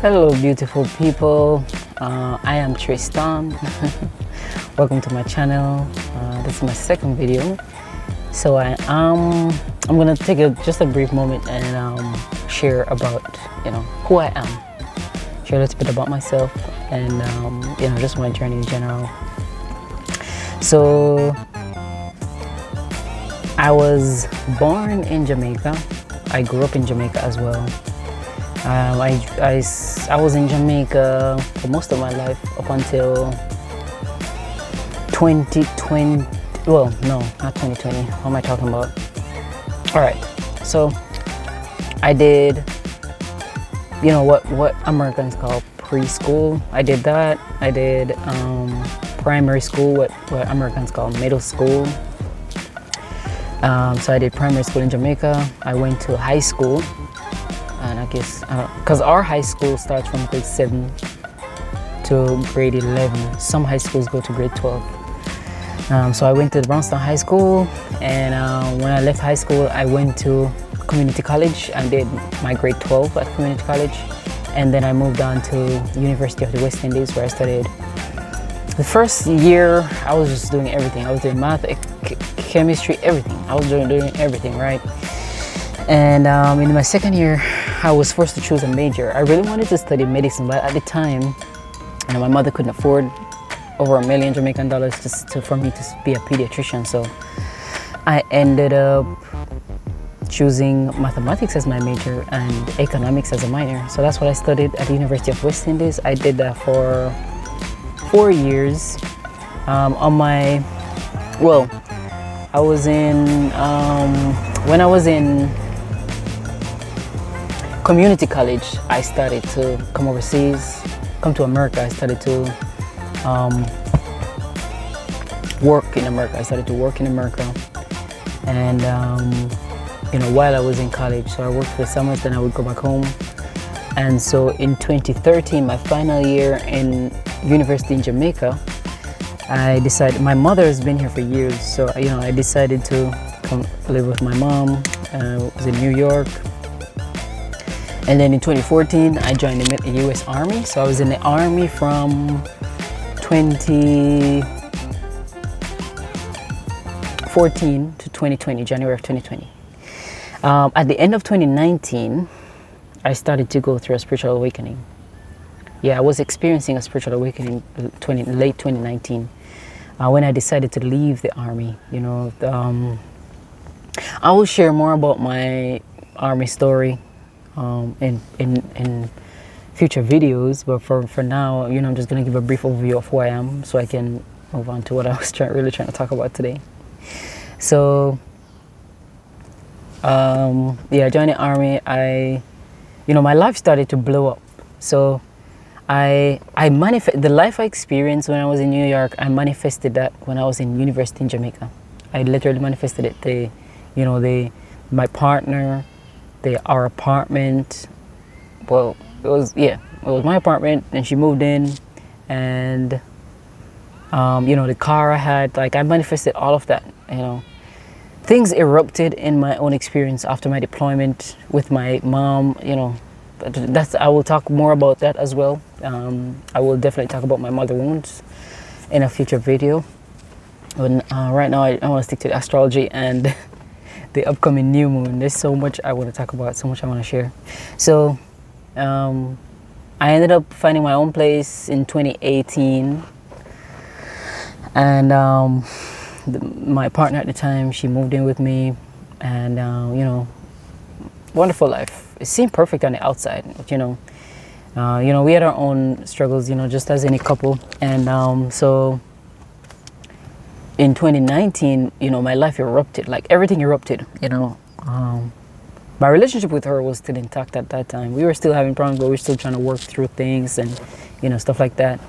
Hello, beautiful people. I am Tristan. Welcome to my channel. This is my second video. So I'm gonna take just a brief moment and share about who I am. Share a little bit about myself and just my journey in general. So I was born in Jamaica. I grew up in Jamaica as well. I was in Jamaica for most of my life up until 2020. Well, no, not 2020. What am I talking about? All right. So I did, what Americans call preschool. I did that. I did primary school, what Americans call middle school. So I did primary school in Jamaica. I went to high school. And I guess, because our high school starts from grade 7 to grade 11. Some high schools go to grade 12. So I went to the Brownstown High School, and when I left high school, I went to community college and did my grade 12 at community college. And then I moved on to University of the West Indies, where I studied. The first year, I was just doing everything. I was doing math, chemistry, everything. I was doing everything, right? And in my second year, I was forced to choose a major. I really wanted to study medicine, but at the time, my mother couldn't afford over $1 million Jamaican dollars for me to be a pediatrician. So I ended up choosing mathematics as my major and economics as a minor. So that's what I studied at the University of West Indies. I did that for 4 years. I was in, when I was in community college, I started to come to America. I started to work in America. I started to work in America. And, while I was in college, so I worked for the summers, then I would go back home. And so in 2013, my final year in university in Jamaica, I decided, my mother has been here for years, so I decided to come live with my mom. I was in New York. And then in 2014, I joined the US Army. So I was in the Army from 2014 to 2020, January of 2020. At the end of 2019, I started to go through a spiritual awakening. Yeah, I was experiencing a spiritual awakening late 2019 when I decided to leave the Army. I will share more about my Army story in future videos, but for now, I'm just going to give a brief overview of who I am so I can move on to what I was really trying to talk about today. So, I joined the Army. My life started to blow up. So I the life I experienced when I was in New York, I manifested that when I was in university in Jamaica. I literally manifested it. My partner, our apartment. Well, it was my apartment, and she moved in, and the car I had. Like, I manifested all of that. Things erupted in my own experience after my deployment with my mom. I will talk more about that as well. I will definitely talk about my mother wounds in a future video. But right now, I want to stick to the astrology and the upcoming new moon. There's so much I want to talk about, so much I want to share. So I ended up finding my own place in 2018, and my partner at the time, she moved in with me, and wonderful life. It seemed perfect on the outside, but we had our own struggles, just as any couple. And so in 2019, my life erupted, like everything erupted. My relationship with her was still intact at that time. We were still having problems, but we were still trying to work through things and stuff like that.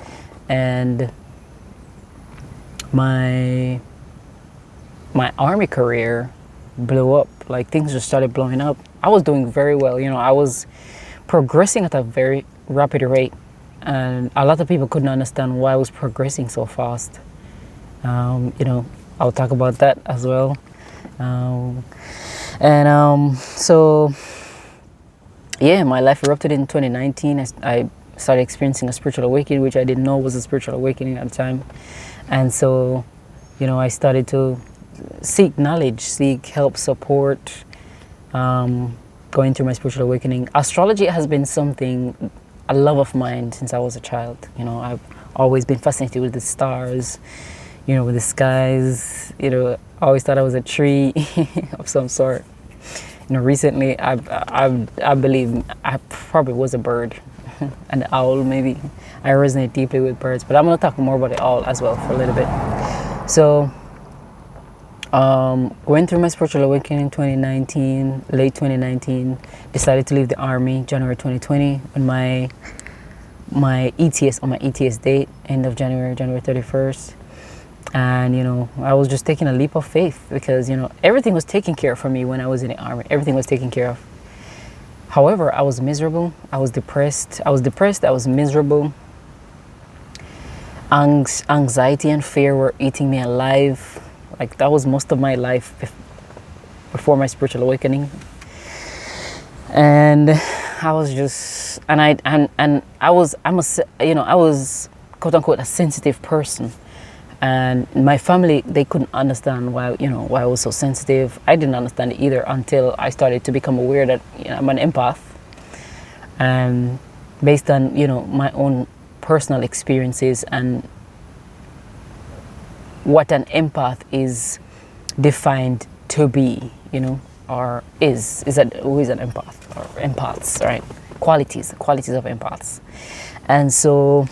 And my Army career blew up. Like, things just started blowing up. I was doing very well. I was progressing at a very rapid rate, and a lot of people couldn't understand why I was progressing so fast. I'll talk about that as well. So yeah, my life erupted in 2019. I started experiencing a spiritual awakening, which I didn't know was a spiritual awakening at the time. And so, I started to seek knowledge, seek help, support, going through my spiritual awakening. Astrology has been something, a love of mine since I was a child. I've always been fascinated with the stars, with the skies. I always thought I was a tree of some sort. Recently I believe I probably was a bird, an owl maybe. I resonate deeply with birds, but I'm going to talk more about the owl as well for a little bit. So, going through my spiritual awakening in 2019, late 2019, decided to leave the army January 2020 when my ETS date, end of January 31st. And I was just taking a leap of faith because everything was taken care of for me when I was in the army. Everything was taken care of. However, I was miserable. I was depressed. I was miserable. Anxiety and fear were eating me alive. Like, that was most of my life before my spiritual awakening. And I was just, I was quote unquote a sensitive person. And my family, they couldn't understand why I was so sensitive. I didn't understand it either until I started to become aware that I'm an empath. And based on, my own personal experiences and what an empath is defined to be, or is that who is an empath or empaths, right? Qualities of empaths. And so,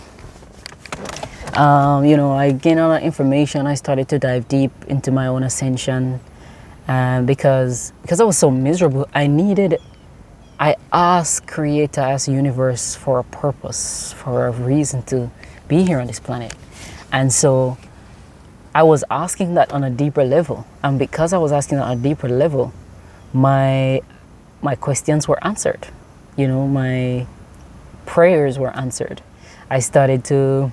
I gained a lot of information. I started to dive deep into my own ascension, and because I was so miserable, I asked Creator, I asked Universe for a purpose, for a reason to be here on this planet. And so I was asking that on a deeper level, and because I was asking on a deeper level, my questions were answered. My prayers were answered. I started to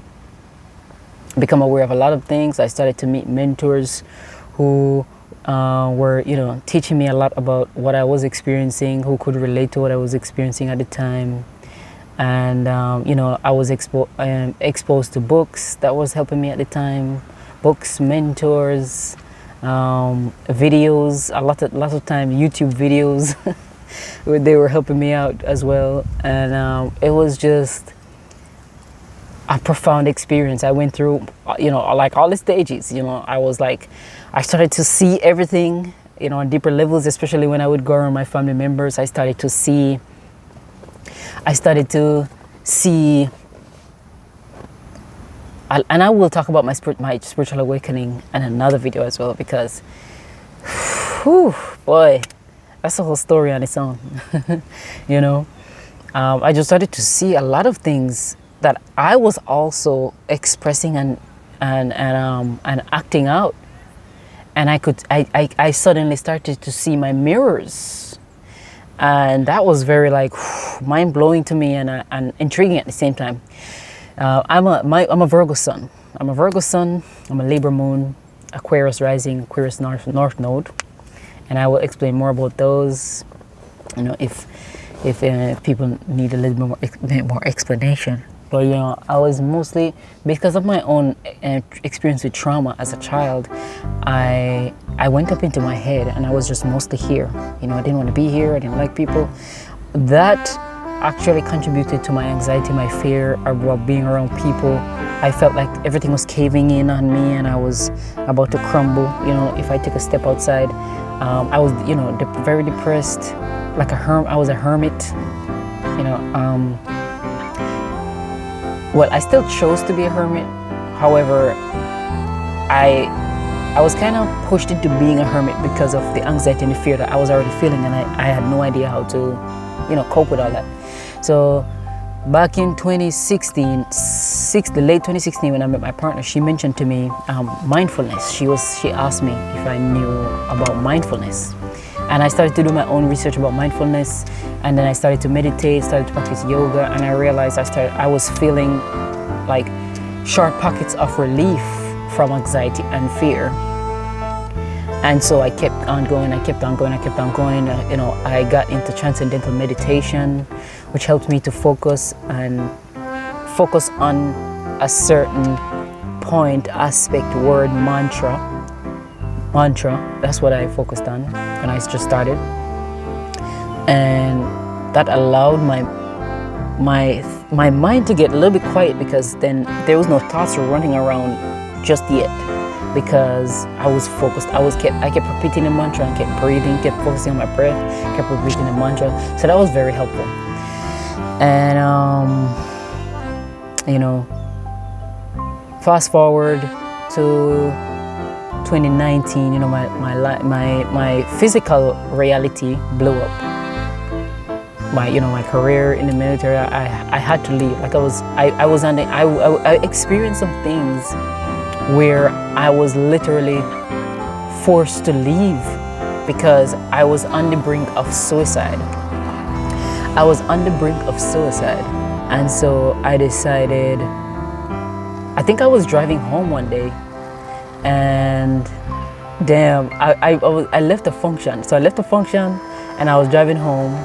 become aware of a lot of things. I started to meet mentors who were, teaching me a lot about what I was experiencing, who could relate to what I was experiencing at the time. And, I was exposed to books that was helping me at the time. Books, mentors, videos, a lot of time YouTube videos. They were helping me out as well. And it was just a profound experience. I went through, like all the stages. I started to see everything, on deeper levels, especially when I would go around my family members. I started to see, and I will talk about my spiritual awakening in another video as well, because, whew, boy, that's a whole story on its own. I just started to see a lot of things that I was also expressing and acting out, and I suddenly started to see my mirrors, and that was very mind blowing to me and intriguing at the same time. I'm a Virgo sun. I'm a Libra moon, Aquarius rising, Aquarius north node, and I will explain more about those. If people need a little bit more explanation. But I was mostly, because of my own experience with trauma as a child, I went up into my head, and I was just mostly here. I didn't want to be here. I didn't like people. That actually contributed to my anxiety, my fear about being around people. I felt like everything was caving in on me, and I was about to crumble. If I took a step outside, I was, very depressed, like a I was a hermit. Well, I still chose to be a hermit. However, I was kind of pushed into being a hermit because of the anxiety and the fear that I was already feeling, and I had no idea how to, cope with all that. So back in 2016, late 2016, when I met my partner, she mentioned to me mindfulness. She asked me if I knew about mindfulness. And I started to do my own research about mindfulness, and then I started to meditate, started to practice yoga, and I realized I was feeling like short pockets of relief from anxiety and fear. And so I kept on going, I kept on going, I kept on going. You know, I got into transcendental meditation, which helped me to focus on a certain point, aspect, word, mantra. That's what I focused on when I just started. And that allowed my mind to get a little bit quiet, because then there was no thoughts running around just yet, because I was focused. I kept repeating the mantra and kept breathing, kept focusing on my breath, kept repeating the mantra. So that was very helpful. And you know, fast forward to 2019, you know, my physical reality blew up. My career in the military, I had to leave. Like I experienced some things where I was literally forced to leave because I was on the brink of suicide. And so I decided, I think I was driving home one day, and damn, I left the function. So I left the function and I was driving home,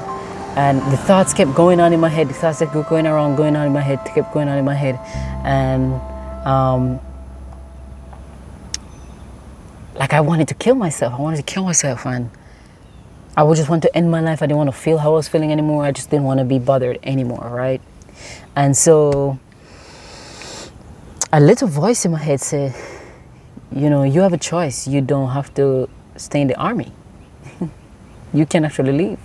and the thoughts kept going on in my head. The thoughts kept going on in my head. And like I wanted to kill myself. And I would just want to end my life. I didn't want to feel how I was feeling anymore. I just didn't want to be bothered anymore, right? And so a little voice in my head said, you know, you have a choice. You don't have to stay in the army. You can actually leave.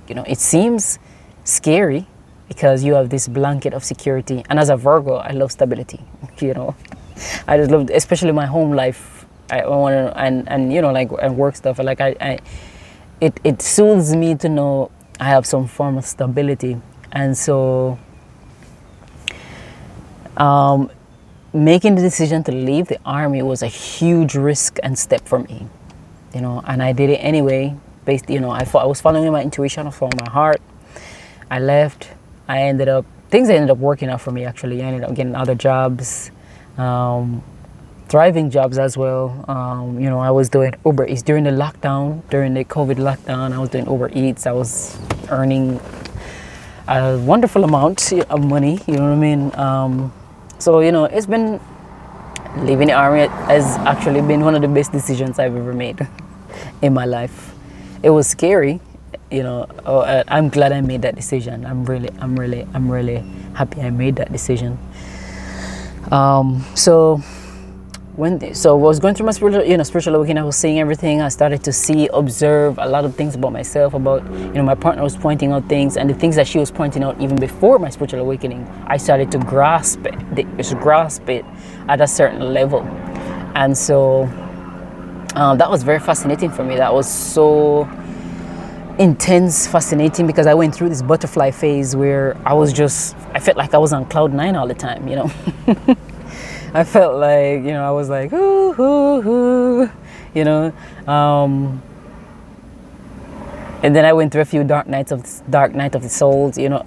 You know, it seems scary because you have this blanket of security. And as a Virgo, I love stability. You know, I just love, especially my home life. I want to, and you know, like, and work stuff. Like it soothes me to know I have some form of stability. And so, making the decision to leave the army was a huge risk and step for me. You know, and I did it anyway. You know, I was following my intuition, I was following my heart. I left. Things ended up working out for me, actually. I ended up getting other jobs, thriving jobs as well. You know, I was doing Uber Eats during the COVID lockdown. I was doing Uber Eats. I was earning a wonderful amount of money, you know what I mean? So, you know, leaving the army has actually been one of the best decisions I've ever made in my life. It was scary, you know. I'm glad I made that decision. I'm really happy I made that decision. So I was going through my spiritual awakening. I was seeing everything. I started to observe a lot of things about myself. My partner was pointing out things, and the things that she was pointing out even before my spiritual awakening, I started to grasp it at a certain level. And so that was very fascinating for me. That was so intense, fascinating, because I went through this butterfly phase where I felt like I was on cloud 9 all the time, you know. I felt like, you know, I was like, ooh, ooh, ooh, you know. And then I went through a few dark nights of the soul, you know,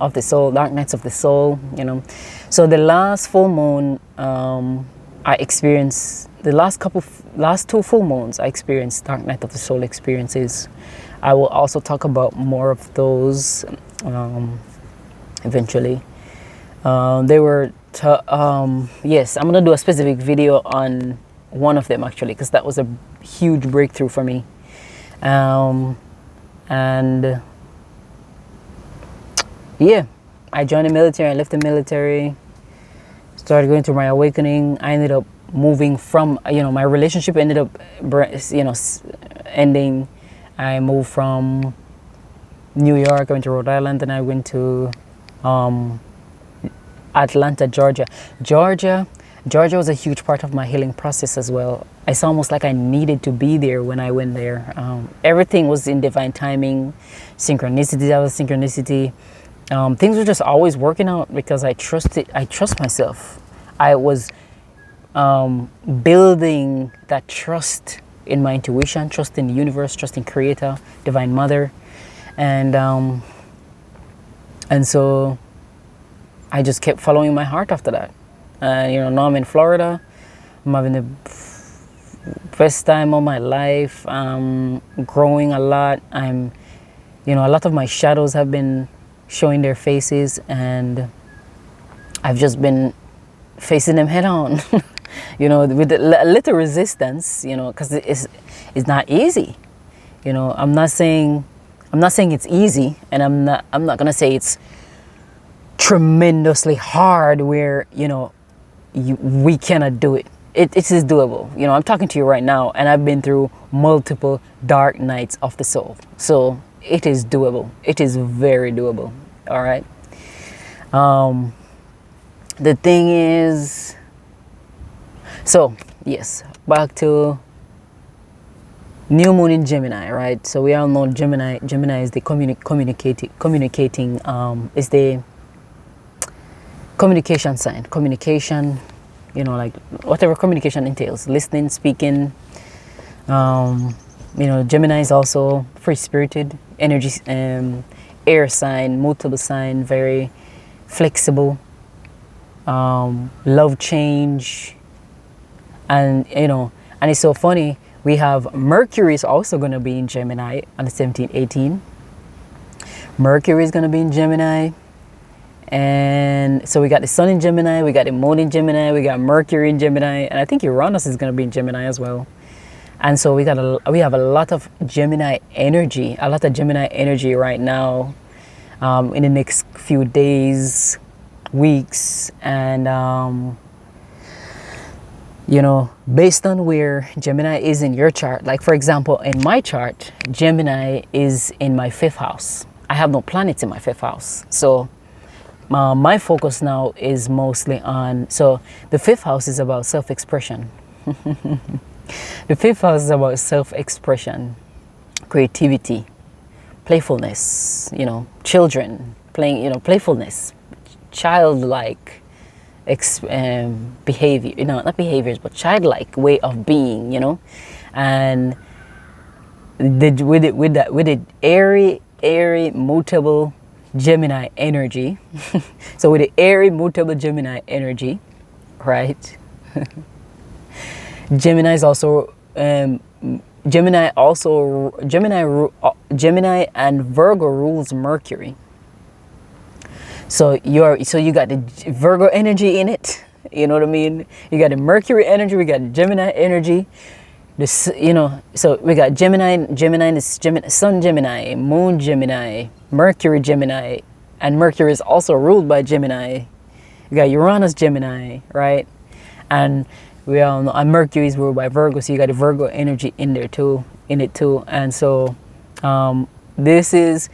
dark nights of the soul, you know. So the last full moon, I experienced, the last 2 full moons, I experienced dark night of the soul experiences. I will also talk about more of those eventually. Yes, I'm gonna do a specific video on one of them, actually, because that was a huge breakthrough for me. And yeah, I joined the military. I left the military, started going through my awakening. I ended up moving from, you know, my relationship ended up, you know, ending. I moved from New York, I went to Rhode Island, and I went to Atlanta, Georgia. Georgia was a huge part of my healing process as well. It's almost like I needed to be there when I went there. Everything was in divine timing, synchronicity. That was synchronicity. Things were just always working out because I trust myself. I was building that trust in my intuition, trust in the universe, trust in Creator, Divine Mother, and so I just kept following my heart after that. You know, now I'm in Florida. I'm having best time of my life. Growing a lot. A lot of my shadows have been showing their faces, and I've just been facing them head on. With a little resistance. Because it's not easy. I'm not saying it's easy, and I'm not gonna say it's tremendously hard where we cannot do it. It is doable. I'm talking to you right now, and I've been through multiple dark nights of the soul. So it is doable. It is very doable. All right. The thing is, so yes, back to new moon in Gemini, right? So we all know Gemini is the communicating is the communication sign. Communication, like whatever communication entails, listening, speaking. Gemini is also free-spirited energy, air sign, multiple sign, very flexible, love change, and it's so funny. We have Mercury is also going to be in Gemini on the 17th, 18. Mercury is going to be in Gemini. And so we got the Sun in Gemini, we got the Moon in Gemini, we got Mercury in Gemini, and I think Uranus is going to be in Gemini as well. And so we have a lot of Gemini energy, right now, in the next few days, weeks, and based on where Gemini is in your chart. Like for example, in my chart, Gemini is in my 5th house. I have no planets in my 5th house, so my focus now is mostly on, so the 5th house is about self-expression. The 5th house is about self-expression, creativity, playfulness, children playing, playfulness, childlike behavior, not behaviors, but childlike way of being, and with the airy, mutable Gemini energy. So with the airy, mutable Gemini energy, right? Gemini and Virgo rules Mercury. So you got the Virgo energy in it. You know what I mean? You got the Mercury energy, we got Gemini energy. So we got Gemini, Sun Gemini, Moon Gemini, Mercury Gemini, and Mercury is also ruled by Gemini. You got Uranus Gemini, right? And we all know, and Mercury is ruled by Virgo, so you got the Virgo energy in it too. And so this is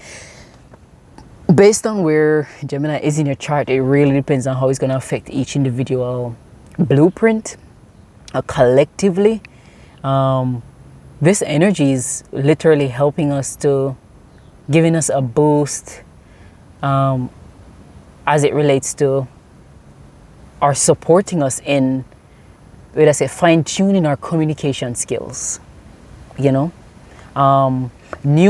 based on where Gemini is in your chart. It really depends on how it's going to affect each individual blueprint collectively. This energy is literally helping us giving us a boost as it relates to, or supporting us in, fine-tuning our communication skills. New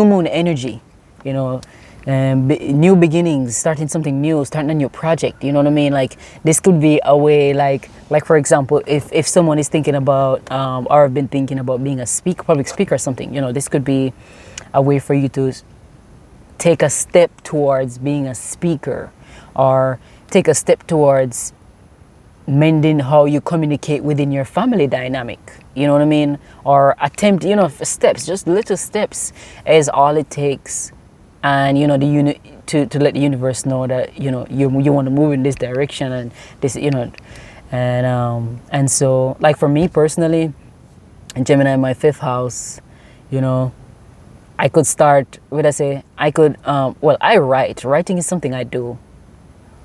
moon energy, new beginnings, starting something new, starting a new project. You know what I mean? Like this could be a way, like for example, if someone is thinking about or have been thinking about being a public speaker or something, this could be a way for you to take a step towards being a speaker, or take a step towards mending how you communicate within your family dynamic. You know what I mean? Or attempt, steps, just little steps is all it takes. And to let the universe know that you want to move in this direction, and this and so, like for me personally, Gemini in my 5th house, I could start I write. Writing is something I do,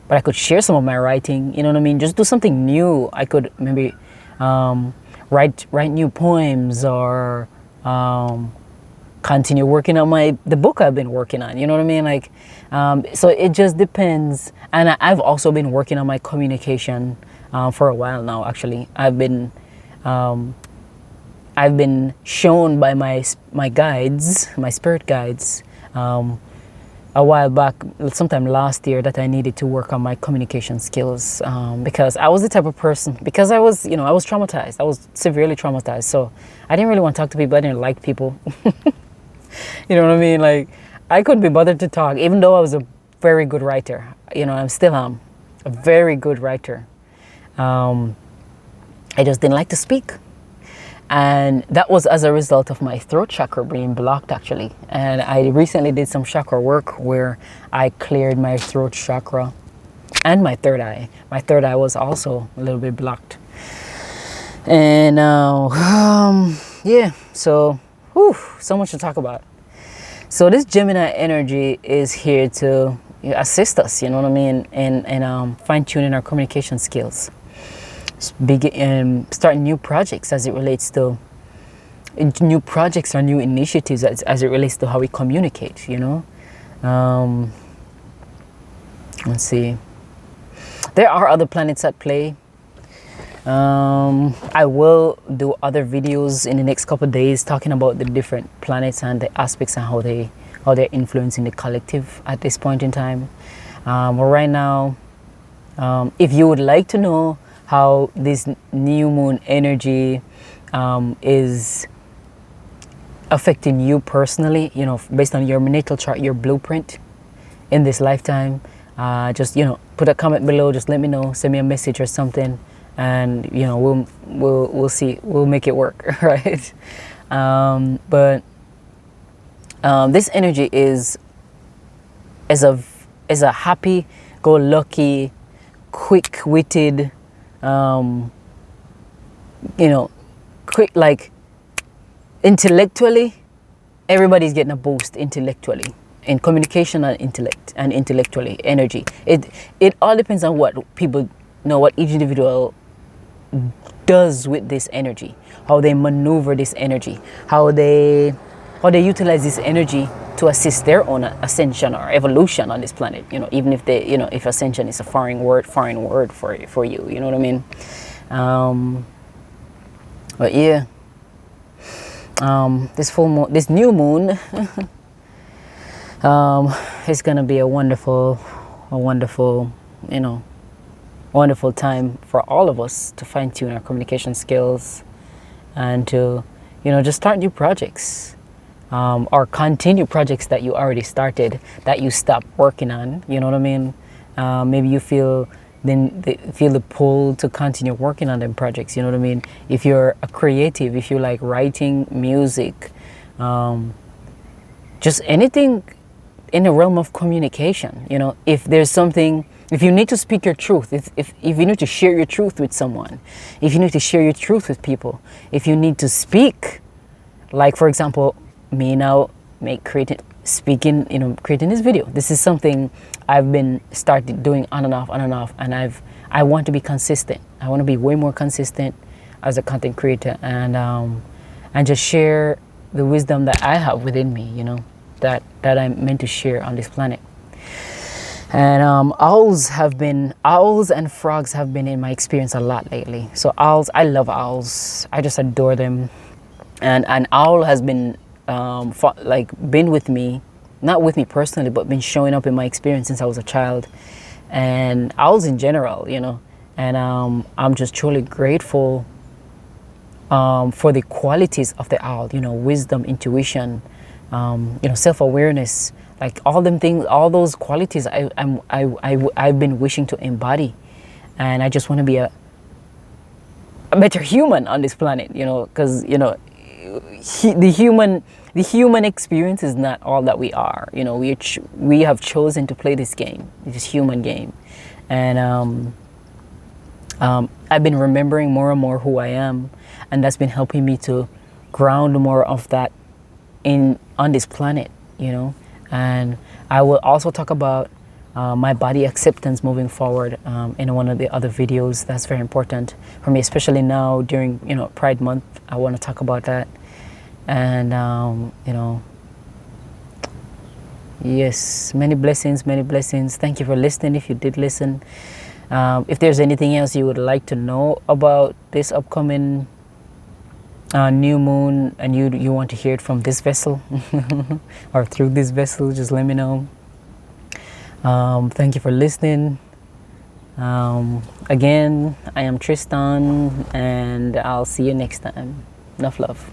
but I could share some of my writing. You know what I mean? Just do something new. I could maybe write new poems, or continue working on the book I've been working on. You know what I mean? Like, so it just depends. And I've also been working on my communication for a while now. Actually, I've been shown by my guides, my spirit guides, a while back, sometime last year, that I needed to work on my communication skills, because I was the type of person, because I was, I was traumatized. I was severely traumatized. So I didn't really want to talk to people. I didn't like people. You know what I mean? Like, I couldn't be bothered to talk, even though I was a very good writer. I still am a very good writer. I just didn't like to speak. And that was as a result of my throat chakra being blocked, actually. And I recently did some chakra work where I cleared my throat chakra and my third eye. My third eye was also a little bit blocked. And yeah, so so much to talk about. So this Gemini energy is here to assist us, you know what I mean, and fine-tuning our communication skills. Starting new projects as it relates to new projects or new initiatives as it relates to how we communicate, let's see. There are other planets at play. I will do other videos in the next couple of days talking about the different planets and the aspects and how they're influencing the collective at this point in time. But right now, if you would like to know how this new moon energy is affecting you personally, based on your natal chart, your blueprint in this lifetime, just put a comment below. Just let me know, send me a message or something, and we'll see, we'll make it work. Right? But this energy is a happy-go-lucky, quick-witted, quick, like, intellectually, everybody's getting a boost intellectually, in communication and intellect, and intellectually, energy. It all depends on what people know, what each individual does with this energy, how they maneuver this energy, how they utilize this energy to assist their own ascension or evolution on this planet. Even if if ascension is a foreign word for you, you know what I mean? But yeah, this new moon is gonna be a wonderful, wonderful time for all of us to fine-tune our communication skills and to, just start new projects. Or continue projects that you already started, that you stopped working on, you know what I mean? Maybe you feel the pull to continue working on them projects, you know what I mean? If you're a creative, if you like writing, music, just anything in the realm of communication, if there's something, if you need to speak your truth, if you need to share your truth with someone, if you need to share your truth with people, if you need to speak, like, for example, me now creating this video. This is something I've been started doing on and off, and I want to be consistent. I want to be way more consistent as a content creator, and just share the wisdom that I have within me, that I'm meant to share on this planet. And owls and frogs have been in my experience a lot lately. So owls, I love owls. I just adore them. And an owl has been been with me, not with me personally, but been showing up in my experience since I was a child, and owls in general, and I'm just truly grateful for the qualities of the owl, wisdom, intuition, self-awareness, like all them things, all those qualities I've been wishing to embody, and I just want to be a better human on this planet, because the human experience is not all that we are. We have chosen to play this game, this human game, and I've been remembering more and more who I am, and that's been helping me to ground more of that on this planet, And I will also talk about my body acceptance moving forward in one of the other videos. That's very important for me, especially now during Pride Month. I want to talk about that. And yes, many blessings. Thank you for listening, if you did listen. If there's anything else you would like to know about this upcoming new moon, and you want to hear it from this vessel or through this vessel, just let me know. Thank you for listening. Again, I am Tristan, and I'll see you next time. Enough love.